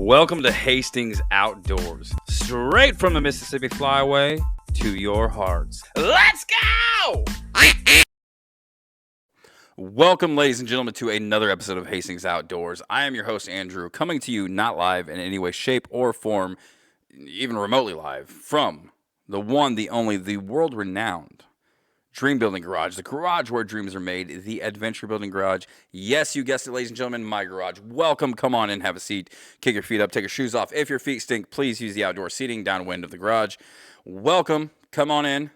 Welcome to Hastings Outdoors, straight from the Mississippi Flyway to your hearts. Let's go! Welcome, ladies and gentlemen, to another episode of Hastings Outdoors. I am your host, Andrew, coming to you not live in any way, shape, or form, even remotely live, from the one, the only, the world-renowned Dream Building Garage, the garage where dreams are made, the Adventure Building Garage. Yes, you guessed it, ladies and gentlemen, my garage. Welcome. Come on in, have a seat, kick your feet up, take your shoes off. If your feet stink, please use the outdoor seating downwind of the garage. Welcome. Come on in.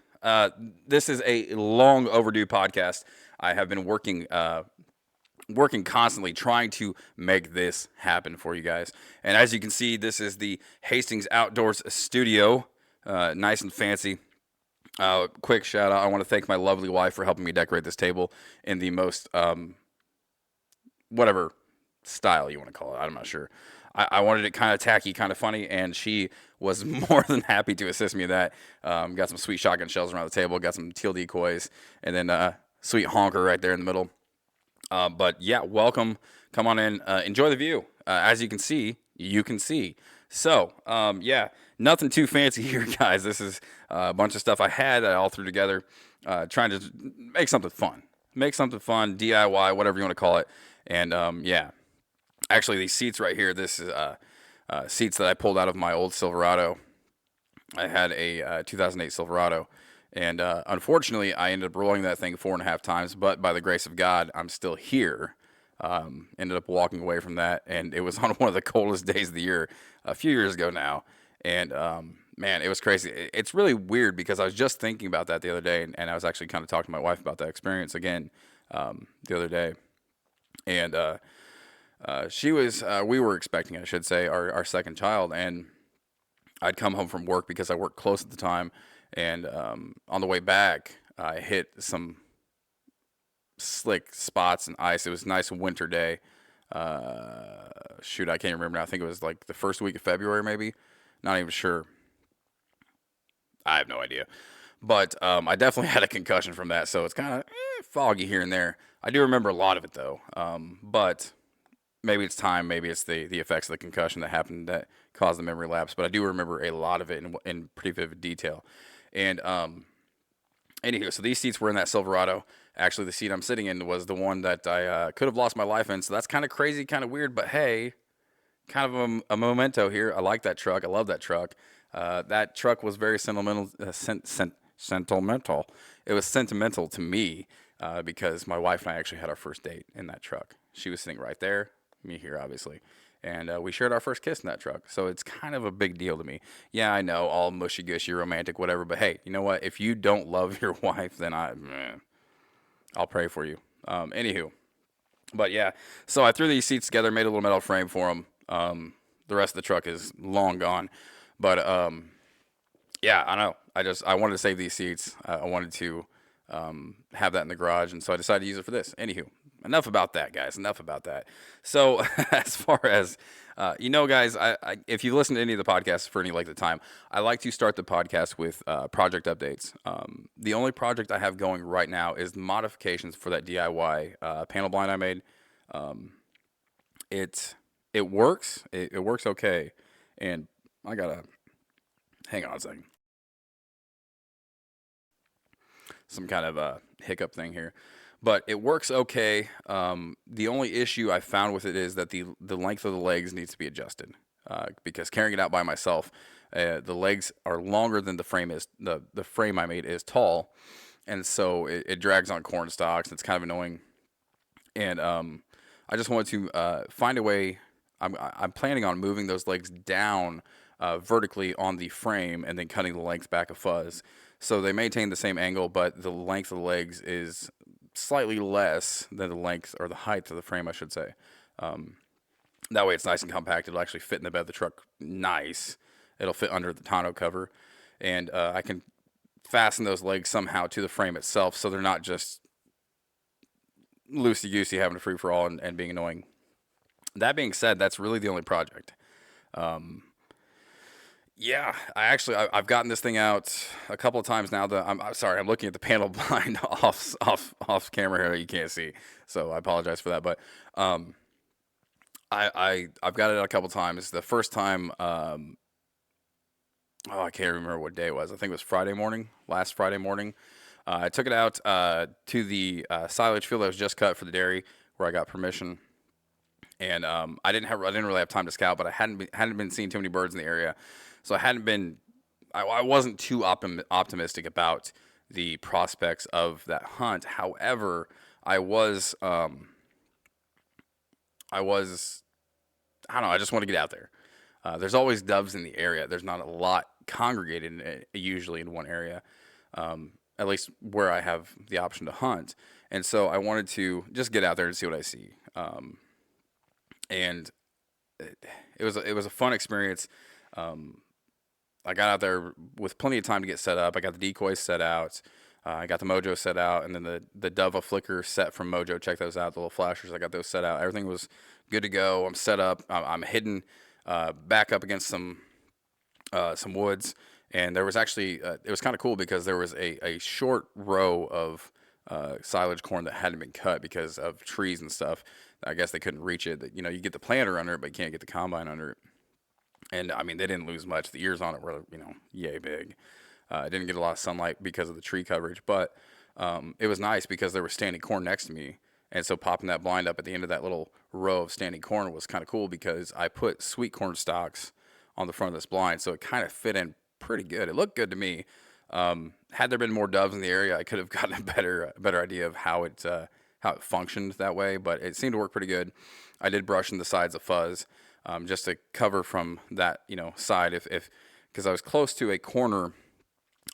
This is a long overdue podcast. I have been working constantly trying to make this happen for you guys. And as you can see, this is the Hastings Outdoors studio, nice and fancy. Quick shout out. I want to thank my lovely wife for helping me decorate this table in the most, whatever style you want to call it. I'm not sure. I wanted it kind of tacky, kind of funny, and she was more than happy to assist me in that. Got some sweet shotgun shells around the table, got some teal decoys, and then sweet honker right there in the middle. But yeah, welcome. Come on in. Enjoy the view. As you can see, So, yeah, nothing too fancy here, guys. This is a bunch of stuff I had that I all threw together, trying to make something fun. DIY, whatever you want to call it. And, yeah, actually, these seats right here, this is seats that I pulled out of my old Silverado. I had a 2008 Silverado. And unfortunately, I ended up rolling that thing 4.5 times. But by the grace of God, I'm still here. Ended up walking away from that, and it was on one of the coldest days of the year a few years ago now. And man, it was crazy. It's really weird because I was just thinking about that the other day, and I was actually kind of talking to my wife about that experience again the other day. And we were expecting, I should say, our second child, and I'd come home from work because I worked close at the time. And on the way back, I hit some slick spots and ice. It was a nice winter day. Shoot, I can't remember now. I think it was like the first week of February, maybe. Not even sure. I have no idea. But I definitely had a concussion from that, so it's kind of foggy here and there. I do remember a lot of it, though. But maybe it's time, maybe it's the effects of the concussion that happened that caused the memory lapse. But I do remember a lot of it in pretty vivid detail. And anywho, so these seats were in that Silverado. Actually, the seat I'm sitting in was the one that I could have lost my life in. So that's kind of crazy, kind of weird. But hey, kind of a memento here. I like that truck. I love that truck. That truck was very sentimental. Sentimental. It was sentimental to me because my wife and I actually had our first date in that truck. She was sitting right there, me here, obviously. And we shared our first kiss in that truck. So it's kind of a big deal to me. Yeah, I know, all mushy-gushy, romantic, whatever. But hey, you know what? If you don't love your wife, then I'll pray for you. Anywho. But yeah, so I threw these seats together, made a little metal frame for them. The rest of the truck is long gone. But yeah, I know. I wanted to save these seats. I wanted to have that in the garage. And so I decided to use it for this. Anywho. Enough about that, guys. Enough about that. So, as far as, guys, I if you listen to any of the podcasts for any length of time, I like to start the podcast with project updates. The only project I have going right now is modifications for that DIY panel blind I made. It works. It works okay. And I gotta hang on a second. Some kind of hiccup thing here. But it works okay. The only issue I found with it is that the length of the legs needs to be adjusted because carrying it out by myself, the legs are longer than the frame is. The frame I made is tall, and so it drags on corn stalks. It's kind of annoying, and I just wanted to find a way. I'm planning on moving those legs down vertically on the frame and then cutting the length back a fuzz, so they maintain the same angle, but the length of the legs is slightly less than the length or the height of the frame, I should say. That way it's nice and compact. It'll actually fit in the bed of the truck nice. It'll fit under the tonneau cover. And I can fasten those legs somehow to the frame itself so they're not just loosey-goosey having a free-for-all and being annoying. That being said, that's really the only project. Yeah, I've gotten this thing out a couple of times now. I'm sorry, I'm looking at the panel blind off camera here. You can't see, so I apologize for that. But I've got it a couple times. The first time, oh, I can't remember what day it was. I think it was Friday morning, last Friday morning. I took it out to the silage field that was just cut for the dairy, where I got permission. And I didn't really have time to scout, but I hadn't been seeing too many birds in the area, so I wasn't too optimistic about the prospects of that hunt. However, I was I was I don't know. I just want to get out there. There's always doves in the area. There's not a lot congregated usually in one area, at least where I have the option to hunt. And so I wanted to just get out there and see what I see. And it was a fun experience. Um, I got out there with plenty of time to get set up. I got the decoys set out. I got the Mojo set out, and then the Dove flicker set from Mojo. Check those out. The little flashers. I got those set out. Everything was good to go. I'm set up. I'm hidden back up against some woods, and there was actually it was kind of cool because there was a short row of silage corn that hadn't been cut because of trees and stuff. I guess they couldn't reach it. You know, you get the planter under it, but you can't get the combine under it. And I mean, they didn't lose much. The ears on it were, yay big. I didn't get a lot of sunlight because of the tree coverage, but it was nice because there was standing corn next to me. And so popping that blind up at the end of that little row of standing corn was kind of cool because I put sweet corn stalks on the front of this blind, so it kind of fit in pretty good. It looked good to me. Had there been more doves in the area, I could have gotten a better idea of how it functioned that way, but it seemed to work pretty good. I did brush in the sides of fuzz just to cover from that side if because I was close to a corner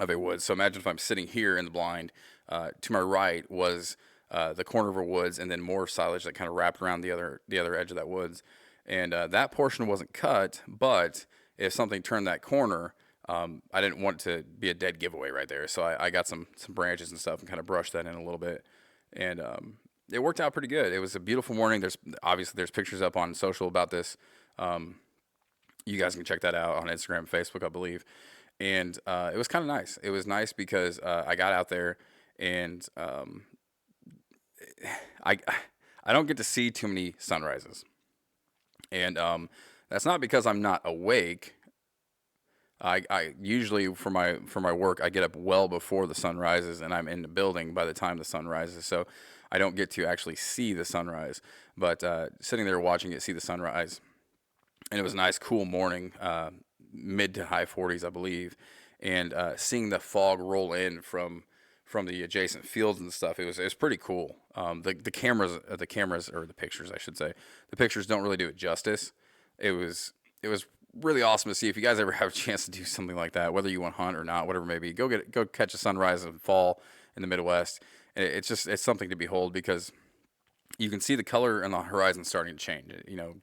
of a woods. So imagine if I'm sitting here in the blind, to my right was the corner of a woods, and then more silage that kind of wrapped around the other edge of that woods, and that portion wasn't cut. But if something turned that corner, I didn't want it to be a dead giveaway right there. So I got some branches and stuff and kind of brushed that in a little bit, and it worked out pretty good. It was a beautiful morning. There's pictures up on social about this. Um, you guys can check that out on Instagram and Facebook, I believe. And it was kind of nice. It was nice because I got out there, and I I don't get to see too many sunrises, and that's not because I'm not awake. I usually for my work I get up well before the sun rises, and I'm in the building by the time the sun rises, so I don't get to actually see the sunrise. But sitting there watching it see the sunrise, and it was a nice cool morning, mid to high 40s I believe, and seeing the fog roll in from the adjacent fields and stuff, it was pretty cool. The cameras or the pictures I should say, the pictures don't really do it justice. It was really awesome to see. If you guys ever have a chance to do something like that, whether you want to hunt or not, whatever it may be, go catch a sunrise and fall in the Midwest. It's something to behold because you can see the color on the horizon starting to change.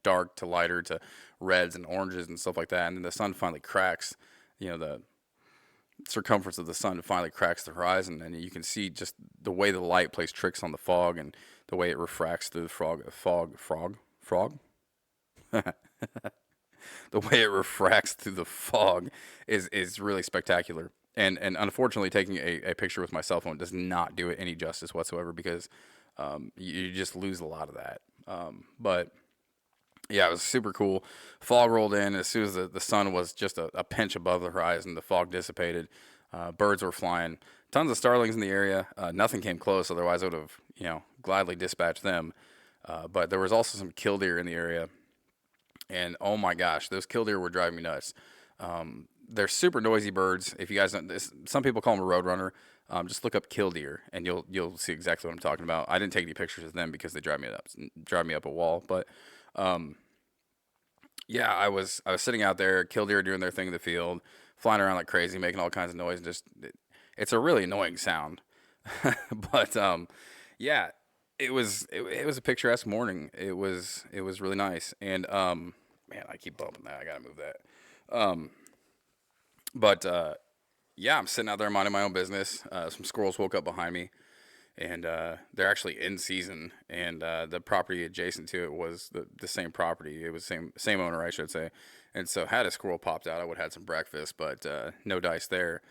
Dark to lighter to reds and oranges and stuff like that, and then the sun finally cracks. The circumference of the sun finally cracks the horizon, and you can see just the way the light plays tricks on the fog and the way it refracts through the frog. The way it refracts through the fog is really spectacular. And unfortunately, taking a picture with my cell phone does not do it any justice whatsoever because you just lose a lot of that. But yeah, it was super cool. Fog rolled in as soon as the sun was just a pinch above the horizon. The fog dissipated. Birds were flying. Tons of starlings in the area. Nothing came close, otherwise I would have gladly dispatched them. But there was also some killdeer in the area, and oh my gosh, those killdeer were driving me nuts. They're super noisy birds. If you guys don't, some people call them a roadrunner. Just look up killdeer, and you'll see exactly what I'm talking about. I didn't take any pictures of them because they drive me up a wall. But yeah, I was sitting out there, killdeer doing their thing in the field, flying around like crazy, making all kinds of noise, and it's a really annoying sound. But yeah, it was a picturesque morning. It was really nice, and man, I keep bumping that. I gotta move that. But yeah, I'm sitting out there minding my own business. Some squirrels woke up behind me, and they're actually in season. And the property adjacent to it was the same property. It was same owner, I should say. And so had a squirrel popped out, I would have had some breakfast, but no dice there.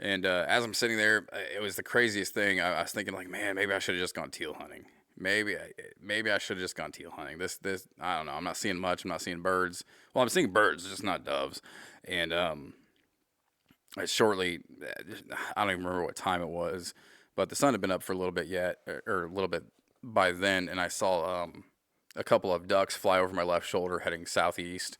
And as I'm sitting there, it was the craziest thing. I was thinking like, man, maybe I should have just gone teal hunting. maybe I should have just gone teal hunting. This I don't know. I'm not seeing much. I'm not seeing birds. Well, I'm seeing birds, just not doves. And shortly, I don't even remember what time it was, but the sun had been up for a little bit yet, or a little bit by then, and I saw a couple of ducks fly over my left shoulder heading southeast,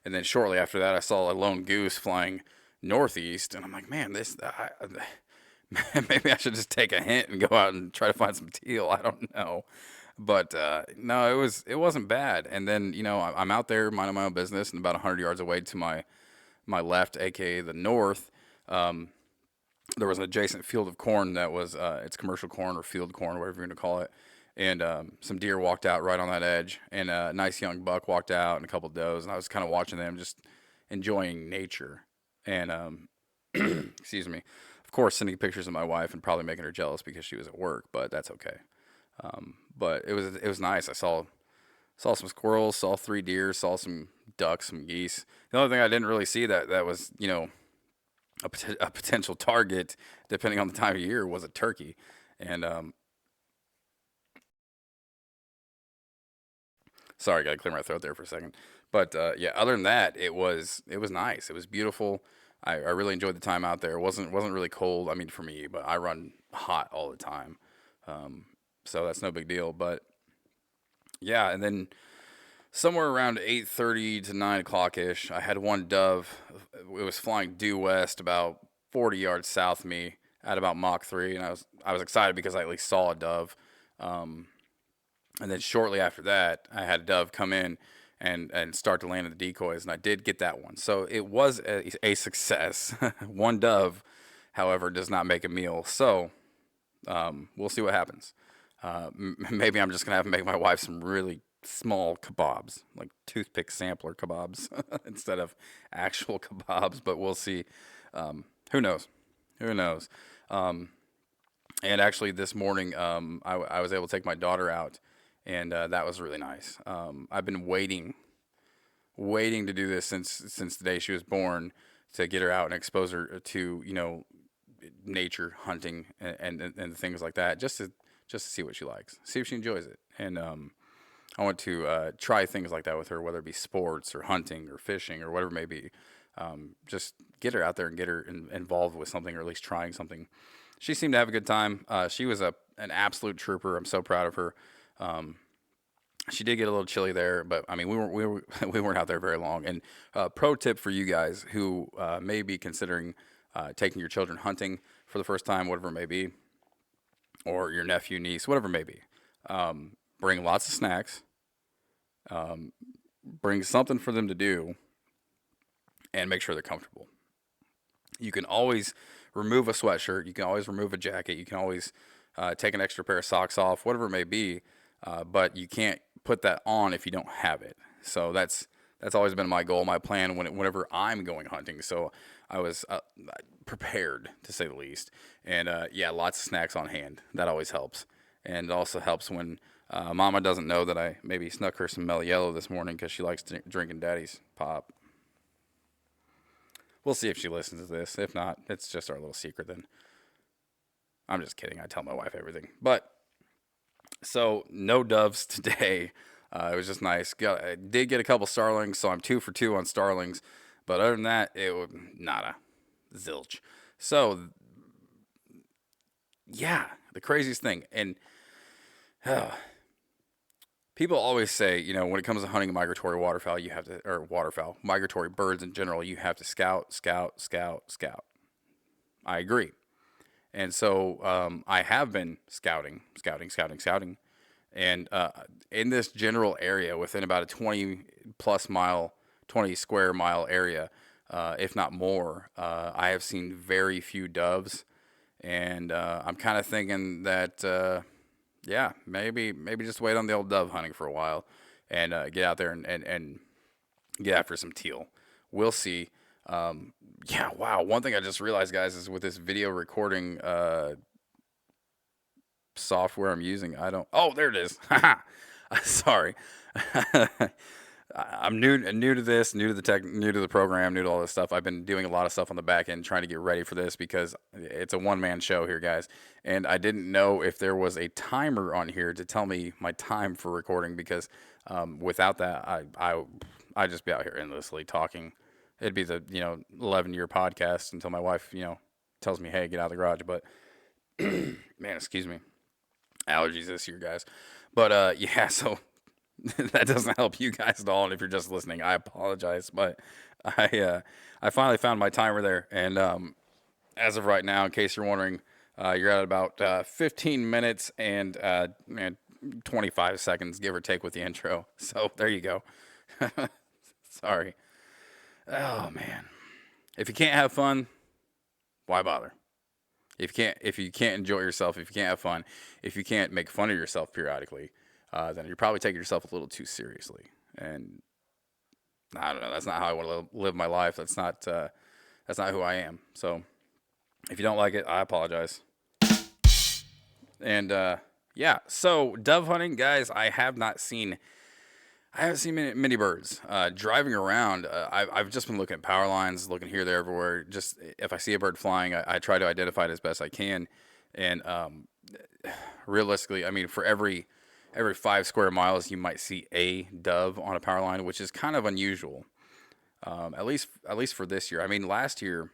and then shortly after that, I saw a lone goose flying northeast, and I'm like, man, maybe I should just take a hint and go out and try to find some teal. I don't know, but no, it wasn't bad. And then I'm out there minding my own business, and about 100 yards away to my left, aka the north, um, there was an adjacent field of corn that was it's commercial corn or field corn, whatever you're going to call it. And some deer walked out right on that edge, and a nice young buck walked out, and a couple does, and I was kind of watching them, just enjoying nature. And excuse me, of course, sending pictures of my wife and probably making her jealous because she was at work, but that's okay. But it was nice. I saw some squirrels, saw three deer, saw some ducks, some geese. The only thing I didn't really see that was a potential target, depending on the time of year, was a turkey. And sorry, gotta clear my throat there for a second. But yeah, other than that, it was nice. It was beautiful. I really enjoyed the time out there. It wasn't really cold. I mean, for me, but I run hot all the time, um, so that's no big deal. But yeah, and then somewhere around 8:30 to 9 o'clock ish, I had one dove. It was flying due west, about 40 yards south of me, at about Mach 3, and I was excited because I at least saw a dove. Um, and then shortly after that, I had a dove come in and start to land in the decoys, and I did get that one. So it was a success. One dove, however, does not make a meal. So we'll see what happens. Maybe I'm just gonna have to make my wife some really small kebabs, like toothpick sampler kebabs, instead of actual kebabs. But we'll see. Who knows? Who knows? Um, and actually, this morning, I was able to take my daughter out, and that was really nice. I've been waiting to do this since the day she was born, to get her out and expose her to nature, hunting, and things like that, just to see what she likes, see if she enjoys it. And I want to try things like that with her, whether it be sports or hunting or fishing or whatever it may be. Just get her out there and get her involved with something, or at least trying something. She seemed to have a good time. She was an absolute trooper. I'm so proud of her. Um, she did get a little chilly there, but I mean, we weren't out there very long. And pro tip for you guys who may be considering taking your children hunting for the first time, whatever it may be, or your nephew, niece, whatever it may be. Bring lots of snacks. Um, Bring something for them to do, and make sure they're comfortable. You can always remove a sweatshirt. You can always remove a jacket. You can always take an extra pair of socks off, whatever it may be. But you can't put that on if you don't have it. So that's always been my goal, my plan whenever I'm going hunting. So I was prepared, to say the least. And yeah, lots of snacks on hand. That always helps. And it also helps when Mama doesn't know that I maybe snuck her some Mellow Yellow this morning because she likes drinking Daddy's pop. We'll see if she listens to this. If not, it's just our little secret then. I'm just kidding. I tell my wife everything. But so no doves today. It was just nice. I did get a couple starlings, so I'm 2 for 2 on starlings. But other than that, it was nada, zilch. So yeah, the craziest thing, and uh, people always say, when it comes to hunting migratory waterfowl, you have to, or waterfowl, migratory birds in general, you have to scout, scout, scout, scout. I agree. And so I have been scouting. And in this general area, within about a 20 plus mile, 20 square mile area, if not more, I have seen very few doves. And I'm kind of thinking that, yeah, maybe just wait on the old dove hunting for a while, and get out there and get after some teal. We'll see. Yeah, wow. One thing I just realized, guys, is with this video recording software I'm using, I don't. Oh, there it is. Sorry. I'm new to this, new to the tech, new to the program, new to all this stuff. I've been doing a lot of stuff on the back end trying to get ready for this because it's a one man show here, guys. And I didn't know if there was a timer on here to tell me my time for recording because without that, I just be out here endlessly talking. It'd be the 11-year podcast until my wife tells me, hey, get out of the garage. But man, excuse me, allergies this year, guys. But yeah, so that doesn't help you guys at all. And if you're just listening, I apologize, but I finally found my timer there, and as of right now, in case you're wondering, you're at about 15 minutes and 25 seconds, give or take, with the intro. So there you go. Sorry. Oh man, if you can't have fun, why bother? If you can't enjoy yourself, if you can't have fun, if you can't make fun of yourself periodically, then you're probably taking yourself a little too seriously. And I don't know. That's not how I want to live my life. That's not who I am. So if you don't like it, I apologize. And yeah, so dove hunting, guys. I haven't seen many birds. Driving around, I've just been looking at power lines, looking here, there, everywhere. Just if I see a bird flying, I try to identify it as best I can. And realistically, I mean, for every 5 square miles, you might see a dove on a power line, which is kind of unusual. At least for this year. I mean, last year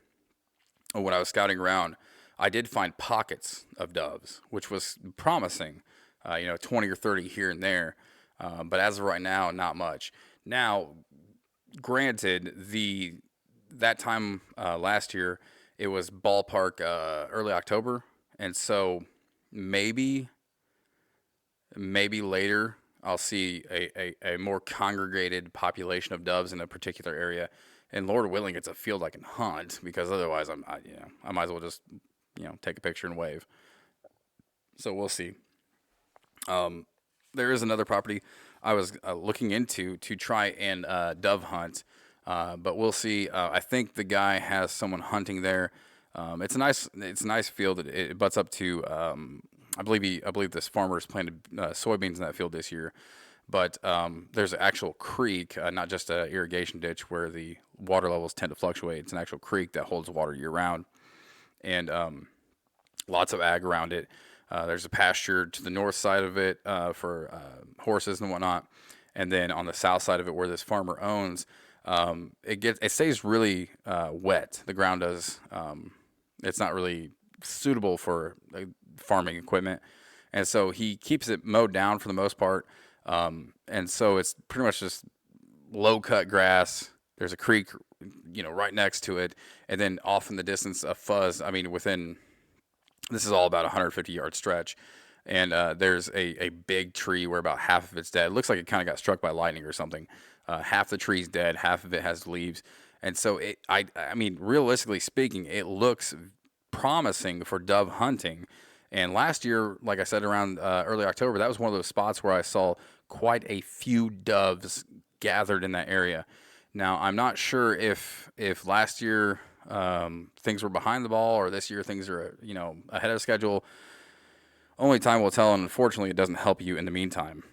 when I was scouting around, I did find pockets of doves, which was promising. 20 or 30 here and there. But as of right now, not much. Now, granted, that time last year, it was ballpark early October, and so maybe later I'll see a more congregated population of doves in a particular area. And Lord willing, it's a field I can hunt because otherwise I might as well just take a picture and wave. So we'll see. There is another property I was looking into to try and dove hunt, but we'll see. I think the guy has someone hunting there. It's a nice field. It butts up to I believe this farmer's planted soybeans in that field this year. But there's an actual creek, not just an irrigation ditch where the water levels tend to fluctuate. It's an actual creek that holds water year round, and lots of ag around it. There's a pasture to the north side of it for horses and whatnot, and then on the south side of it, where this farmer owns, it stays really wet. The ground does. It's not really suitable for farming equipment, and so he keeps it mowed down for the most part. And so it's pretty much just low cut grass. There's a creek, right next to it, and then off in the distance, a fuzz. I mean, this is all about a 150-yard stretch, and there's a big tree where about half of it's dead. It looks like it kind of got struck by lightning or something. Half the tree's dead, half of it has leaves, and so I mean, realistically speaking, it looks promising for dove hunting. And last year, like I said, around early October, that was one of those spots where I saw quite a few doves gathered in that area. Now, I'm not sure if last year things were behind the ball or this year things are ahead of schedule. Only time will tell, and unfortunately, it doesn't help you in the meantime.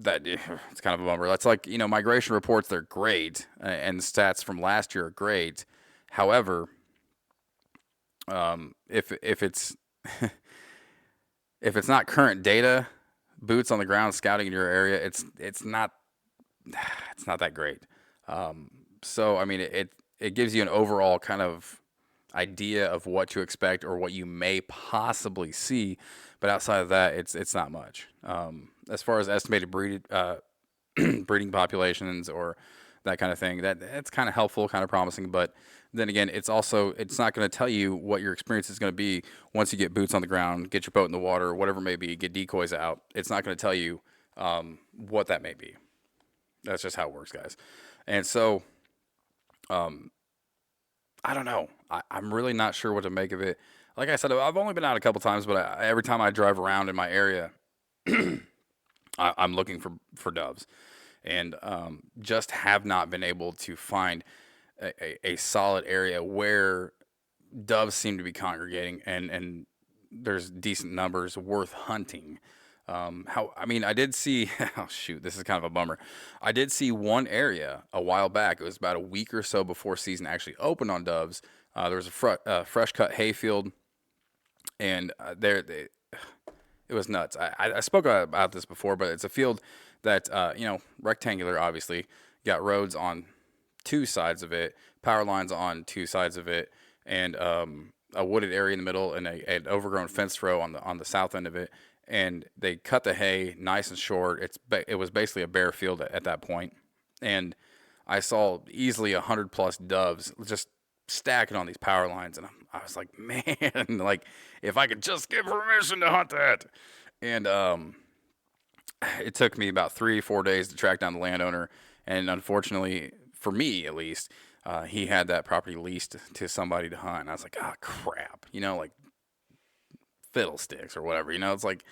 It's kind of a bummer. That's like migration reports. They're great, and the stats from last year are great. However, if it's if it's not current data, boots on the ground scouting in your area, it's not that great. So I mean, it gives you an overall kind of idea of what to expect or what you may possibly see, but outside of that, it's not much. As far as estimated breeding populations or that kind of thing, that's kind of helpful, kind of promising, but then again, it's not going to tell you what your experience is going to be once you get boots on the ground, get your boat in the water, whatever it may be, get decoys out. It's not going to tell you what that may be. That's just how it works, guys. And so, I don't know. I'm really not sure what to make of it. Like I said, I've only been out a couple times, but every time I drive around in my area, I'm looking for doves, and just have not been able to find a solid area where doves seem to be congregating and there's decent numbers worth hunting. I did see. Oh shoot, this is kind of a bummer. I did see one area a while back. It was about a week or so before season actually opened on doves. There was a fresh cut hayfield, and it was nuts. I spoke about this before, but it's a field that rectangular. Obviously, got roads on two sides of it, power lines on two sides of it, and a wooded area in the middle, and an overgrown fence row on the south end of it. And they cut the hay nice and short. It was basically a bare field at that point, and I saw easily 100+ doves just stacking on these power lines, and I was like, man, like if I could just get permission to hunt that. And it took me about 3 4 days to track down the landowner, and unfortunately for me at least, he had that property leased to somebody to hunt. And I was like, oh crap, like fiddlesticks or whatever. It's like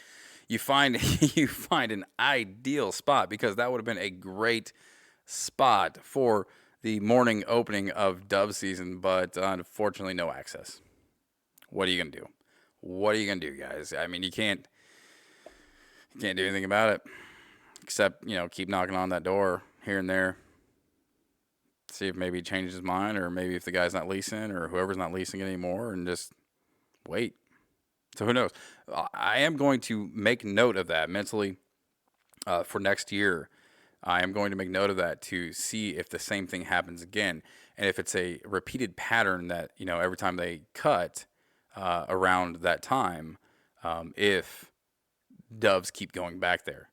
you find you find an ideal spot, because that would have been a great spot for the morning opening of dove season, but unfortunately no access. What are you gonna do? What are you gonna do, guys? I mean, you can't do anything about it except keep knocking on that door here and there, see if maybe he changes his mind, or maybe if the guy's not leasing or whoever's not leasing it anymore, and just wait. So who knows? I am going to make note of that mentally for next year. I am going to make note of that to see if the same thing happens again, and if it's a repeated pattern that every time they cut around that time, if doves keep going back there.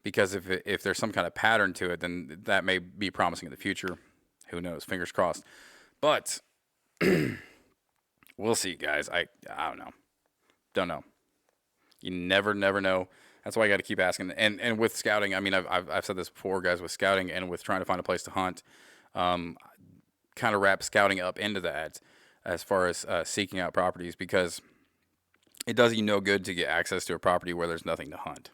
Because if there's some kind of pattern to it, then that may be promising in the future. Who knows? Fingers crossed. But we'll see, guys. I don't know. Don't know. You never know. That's why I got to keep asking. And with scouting, I mean, I've said this before, guys. With scouting and with trying to find a place to hunt, kind of wrap scouting up into that as far as seeking out properties, because it does you no good to get access to a property where there's nothing to hunt.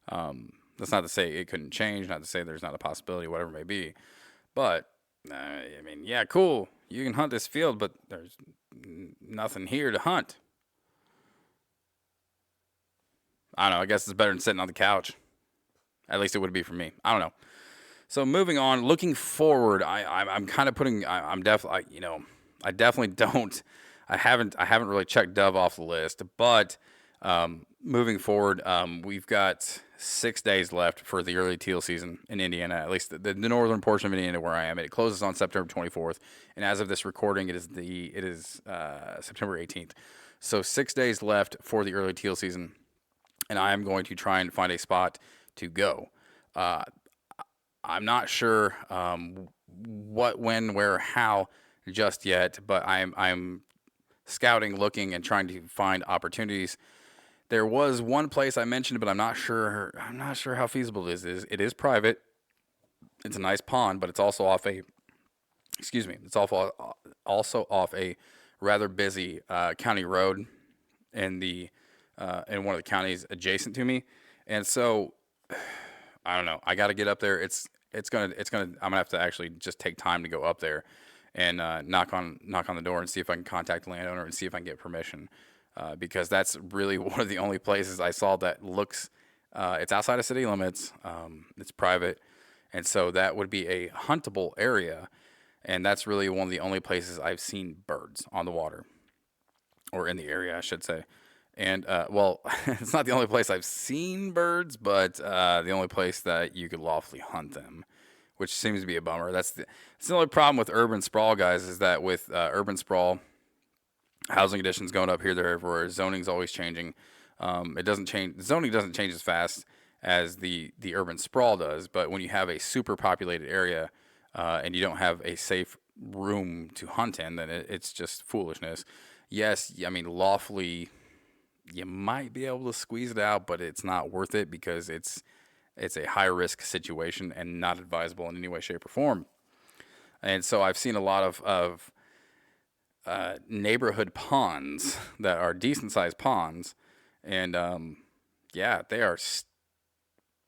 That's not to say it couldn't change, not to say there's not a possibility, whatever it may be. But, yeah, cool. You can hunt this field, but there's nothing here to hunt. I don't know. I guess it's better than sitting on the couch. At least it would be for me. I don't know. So moving on, looking forward, I'm kind of putting. I'm definitely, I definitely don't. I haven't really checked dove off the list, but moving forward, we've got 6 days left for the early teal season in Indiana, at least the northern portion of Indiana where I am. It closes on September 24th, and as of this recording, it is September 18th. So 6 days left for the early teal season, and I am going to try and find a spot to go. I'm not sure what, when, where, how just yet, but I'm scouting, looking, and trying to find opportunities. There was one place I mentioned, but I'm not sure how feasible it is. It is private. It's a nice pond, but it's also off a also off a rather busy county road in in one of the counties adjacent to me, and so I don't know. I got to get up there. I'm gonna have to actually just take time to go up there and knock on the door and see if I can contact the landowner and see if I can get permission, because that's really one of the only places I saw that looks. It's outside of city limits. It's private, and so that would be a huntable area, and that's really one of the only places I've seen birds on the water, or in the area, I should say. And well, it's not the only place I've seen birds, but the only place that you could lawfully hunt them, which seems to be a bummer. That's the only problem with urban sprawl, guys, is that with urban sprawl, housing conditions going up here, there, everywhere, zoning's always changing. It doesn't change. Zoning doesn't change as fast as the urban sprawl does. But when you have a super populated area and you don't have a safe room to hunt in, then it's just foolishness. Yes, I mean lawfully, you might be able to squeeze it out, but it's not worth it because it's a high risk situation and not advisable in any way, shape, or form. And so I've seen a lot of neighborhood ponds that are decent sized ponds, and yeah, they are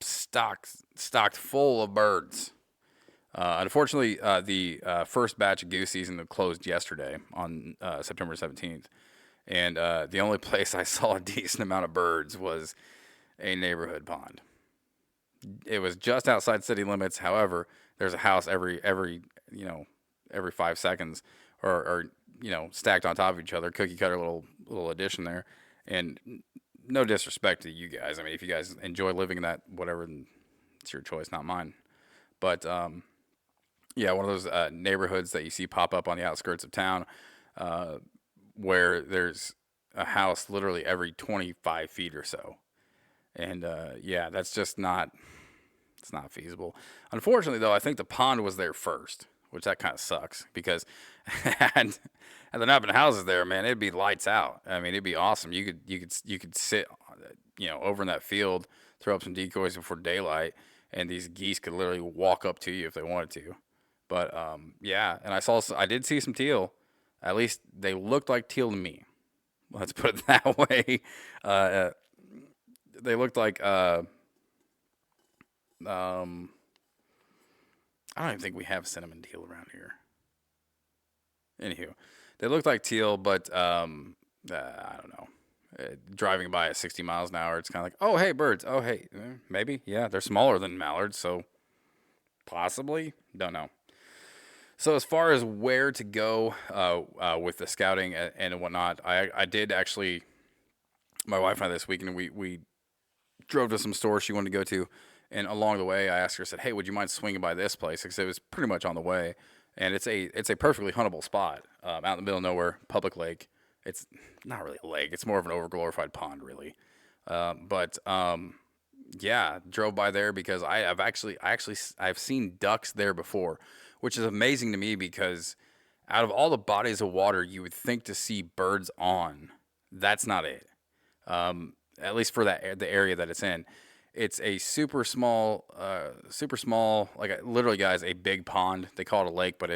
stocked full of birds. Unfortunately, the first batch of goose season closed yesterday on September 17th. And the only place I saw a decent amount of birds was a neighborhood pond. It was just outside city limits. However, there's a house every you know every 5 seconds, or stacked on top of each other, cookie cutter little addition there. And no disrespect to you guys. I mean, if you guys enjoy living in that, whatever, then it's your choice, not mine. But yeah, one of those neighborhoods that you see pop up on the outskirts of town, uh, where there's a house literally every 25 feet or so. And yeah, that's just not it's not feasible. Unfortunately, though, I think the pond was there first, which that kind of sucks because had, had there not been houses there, man, it'd be lights out. I mean, it'd be awesome. You could sit, over in that field, throw up some decoys before daylight, and these geese could literally walk up to you if they wanted to. But yeah, and I did see some teal. At least they looked like teal to me. Let's put it that way. Uh, they looked like um, I don't even think we have cinnamon teal around here. Anywho, they looked like teal, but I don't know. Driving by at 60 miles an hour, it's kind of like, oh hey, birds. Oh hey, maybe yeah, they're smaller than mallards, so possibly don't know. So as far as where to go with the scouting and whatnot, I did actually, my wife and I this weekend we drove to some stores she wanted to go to, and along the way I asked her, I said, hey, would you mind swinging by this place, because it was pretty much on the way, and it's a perfectly huntable spot, out in the middle of nowhere, public lake. It's not really a lake; it's more of an overglorified pond, really. But yeah, drove by there because I've seen ducks there before, which is amazing to me because out of all the bodies of water you would think to see birds on, that's not it. At least for the area that it's in. It's a super small, like literally, guys, a big pond. They call it a lake, but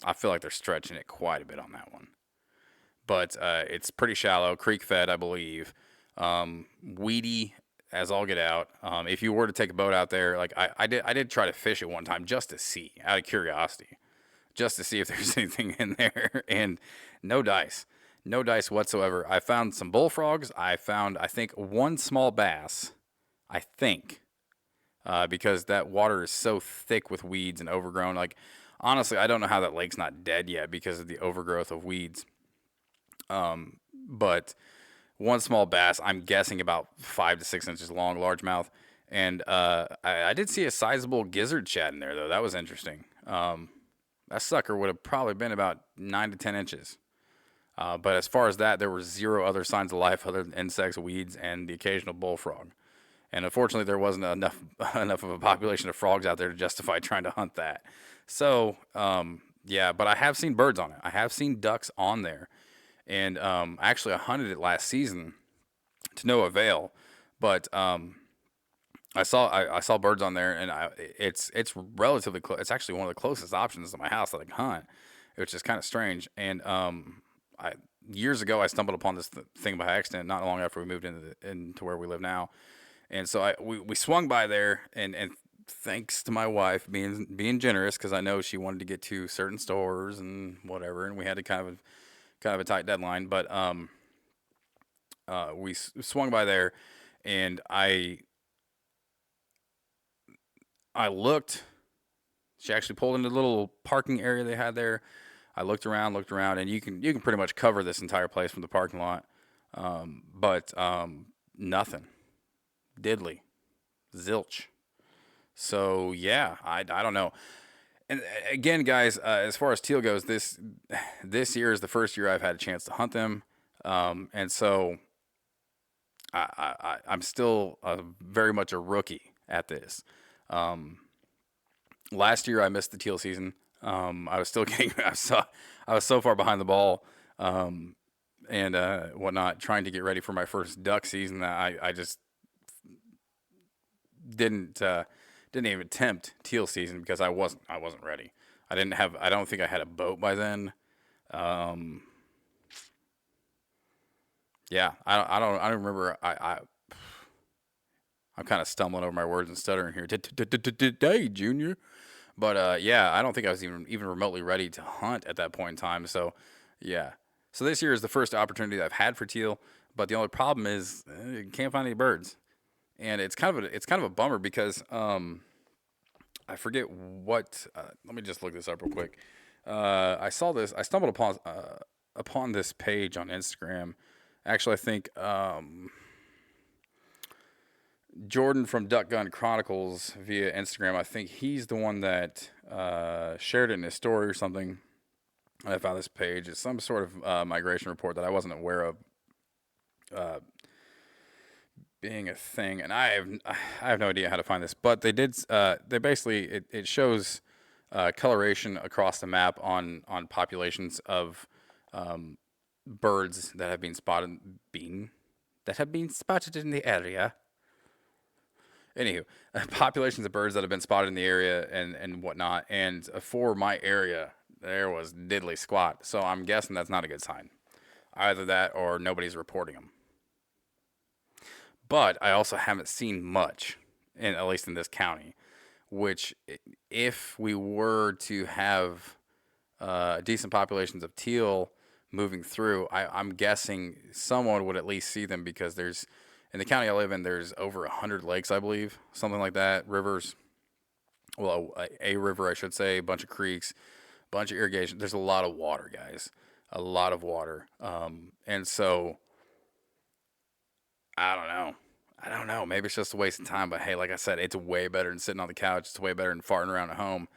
I feel like they're stretching it quite a bit on that one. But it's pretty shallow, creek fed, I believe. Weedy as all get out. If you were to take a boat out there, like I did try to fish it one time just to see, out of curiosity, just to see if there's anything in there, and no dice, no dice whatsoever. I found some bullfrogs. I found, I think, one small bass. I think, because that water is so thick with weeds and overgrown. Like, honestly, I don't know how that lake's not dead yet because of the overgrowth of weeds. But one small bass, I'm guessing about 5 to 6 inches long, largemouth. And I did see a sizable gizzard shad in there, though. That was interesting. That sucker would have probably been about 9 to 10 inches. But as far as that, there were zero other signs of life other than insects, weeds, and the occasional bullfrog. And unfortunately, there wasn't enough enough of a population of frogs out there to justify trying to hunt that. So yeah, but I have seen birds on it. I have seen ducks on there, and actually, I hunted it last season to no avail. But I saw birds on there, and it's relatively close. It's actually one of the closest options to my house that I can hunt, which is kind of strange. And I years ago I stumbled upon this thing by accident, not long after we moved into where we live now. And so we swung by there, and thanks to my wife being generous, because I know she wanted to get to certain stores and whatever, and we had to kind of a tight deadline. But we swung by there, and I looked. She actually pulled into the little parking area they had there. I looked around, and you can pretty much cover this entire place from the parking lot. But nothing, diddly, zilch. So yeah, I don't know. And again, guys, as far as teal goes, this year is the first year I've had a chance to hunt them, and so I'm still very much a rookie at this. Um, Last year I missed the teal season. I was still getting I was so far behind the ball, um, and whatnot, trying to get ready for my first duck season that I just didn't didn't even attempt teal season because I wasn't ready. I don't think I had a boat by then. Um, yeah, I don't remember. I'm kind of stumbling over my words and stuttering here today, Junior. But yeah, I don't think I was even remotely ready to hunt at that point in time. So yeah, so this year is the first opportunity that I've had for teal. But the only problem is you can't find any birds, and it's kind of a bummer because I forget what. Let me just look this up real quick. I saw this. I stumbled upon this page on Instagram. Actually, I think Jordan from Duck Gun Chronicles via Instagram. I think he's the one that shared it in his story or something. And I found this page. It's some sort of migration report that I wasn't aware of being a thing, and I have no idea how to find this. But they did. They basically it shows coloration across the map on populations of birds that have been spotted in the area. Anywho, populations of birds that have been spotted in the area and whatnot. And for my area, there was diddly squat. So I'm guessing that's not a good sign. Either that or nobody's reporting them. But I also haven't seen much, at least in this county. Which, if we were to have decent populations of teal moving through, I'm guessing someone would at least see them because in the county I live in, there's over 100 lakes, I believe, something like that, rivers. Well, a river, I should say, a bunch of creeks, a bunch of irrigation. There's a lot of water, guys, a lot of water. And so I don't know. I don't know. Maybe it's just a waste of time, but hey, like I said, it's way better than sitting on the couch. It's way better than farting around at home.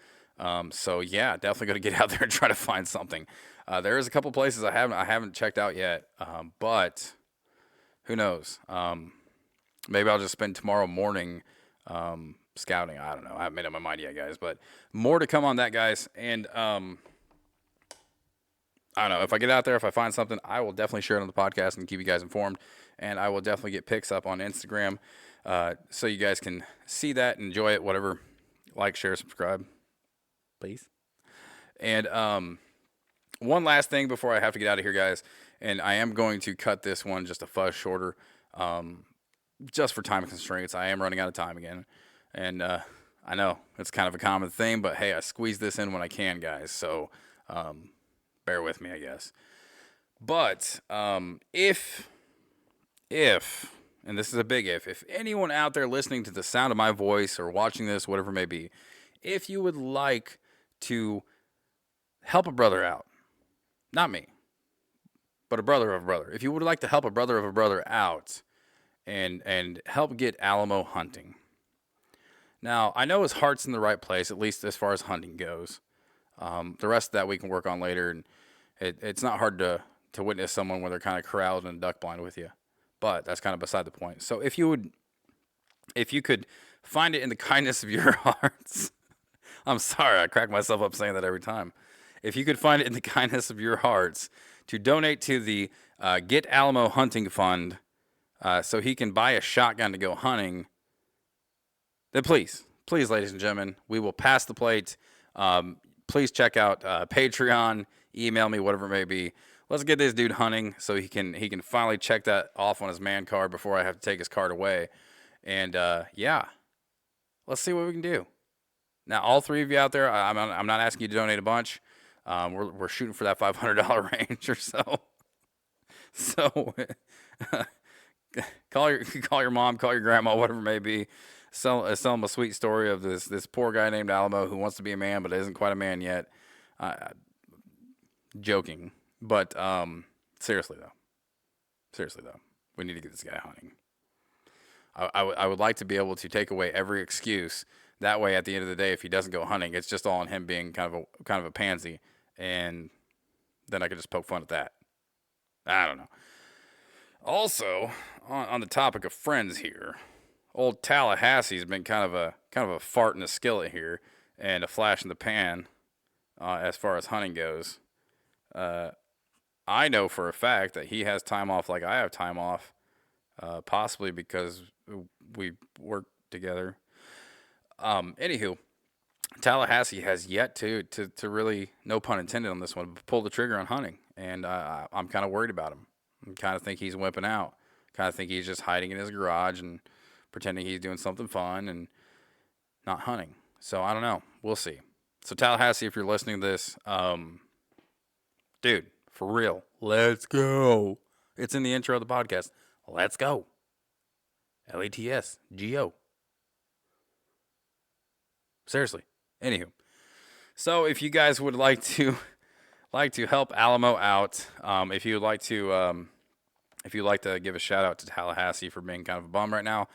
So yeah, definitely going to get out there and try to find something. There is a couple places I haven't checked out yet, but who knows? Maybe I'll just spend tomorrow morning scouting. I don't know. I haven't made up my mind yet, guys. But more to come on that, guys. And I don't know. If I get out there, if I find something, I will definitely share it on the podcast and keep you guys informed. And I will definitely get pics up on Instagram so you guys can see that, enjoy it, whatever. Like, share, subscribe, please. And one last thing before I have to get out of here, guys. And I am going to cut this one just a fuzz shorter, just for time constraints. I am running out of time again. And I know it's kind of a common thing, but hey, I squeeze this in when I can, guys. So bear with me, I guess. But if, and this is a big if anyone out there listening to the sound of my voice or watching this, whatever it may be, if you would like to help a brother out, not me, but a brother of a brother. If you would like to help a brother of a brother out and help get Alamo hunting. Now, I know his heart's in the right place, at least as far as hunting goes. The rest of that we can work on later, and it's not hard to witness someone when they're kind of corralled and duck blind with you. But that's kind of beside the point. So if you could find it in the kindness of your hearts, I'm sorry, I crack myself up saying that every time. If you could find it in the kindness of your hearts to donate to the Get Alamo Hunting Fund so he can buy a shotgun to go hunting, then please, ladies and gentlemen, we will pass the plate. Please check out Patreon, email me, whatever it may be. Let's get this dude hunting so he can finally check that off on his man card before I have to take his card away. And yeah, let's see what we can do. Now, all three of you out there, I'm not asking you to donate a bunch. We're shooting for that $500 range or so. So call your mom, call your grandma, whatever it may be. Sell them a sweet story of this poor guy named Alamo who wants to be a man but isn't quite a man yet. Joking, but seriously though, we need to get this guy hunting. I would like to be able to take away every excuse. That way, at the end of the day, if he doesn't go hunting, it's just all on him being kind of a pansy, and then I could just poke fun at that. I don't know. Also, on the topic of friends here, old Tallahassee's been kind of a fart in the skillet here, and a flash in the pan as far as hunting goes. I know for a fact that he has time off like I have time off, possibly because we work together. Anywho, Tallahassee has yet to really, no pun intended on this one, pull the trigger on hunting, and I'm kind of worried about him. I kind of think he's wimping out. Kind of think he's just hiding in his garage and pretending he's doing something fun and not hunting. So I don't know. We'll see. So Tallahassee, if you're listening to this, dude, for real, let's go. It's in the intro of the podcast. Let's go. LATSGO. Seriously. Anywho. So if you guys would like to help Alamo out, if you'd like to give a shout out to Tallahassee for being kind of a bum right now,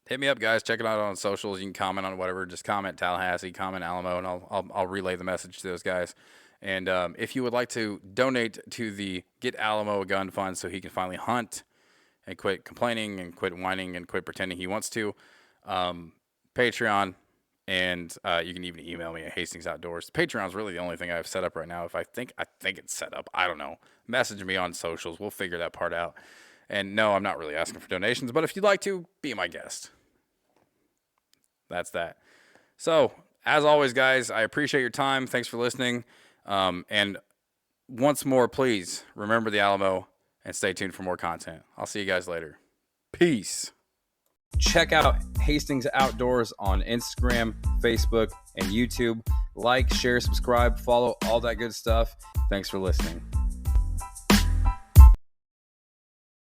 hit me up, guys. Check it out on socials. You can comment on whatever. Just comment Tallahassee, comment Alamo, and I'll relay the message to those guys. And if you would like to donate to the Get Alamo a Gun Fund so he can finally hunt and quit complaining and quit whining and quit pretending he wants to, Patreon, and you can even email me at Hastings Outdoors. Patreon's really the only thing I have set up right now. If I think it's set up. I don't know. Message me on socials. We'll figure that part out. And no, I'm not really asking for donations, but if you'd like to, be my guest. That's that. So, as always, guys, I appreciate your time. Thanks for listening. And once more, please remember the Alamo and stay tuned for more content. I'll see you guys later. Peace. Check out Hastings Outdoors on Instagram, Facebook, and YouTube. Like, share, subscribe, follow, all that good stuff. Thanks for listening.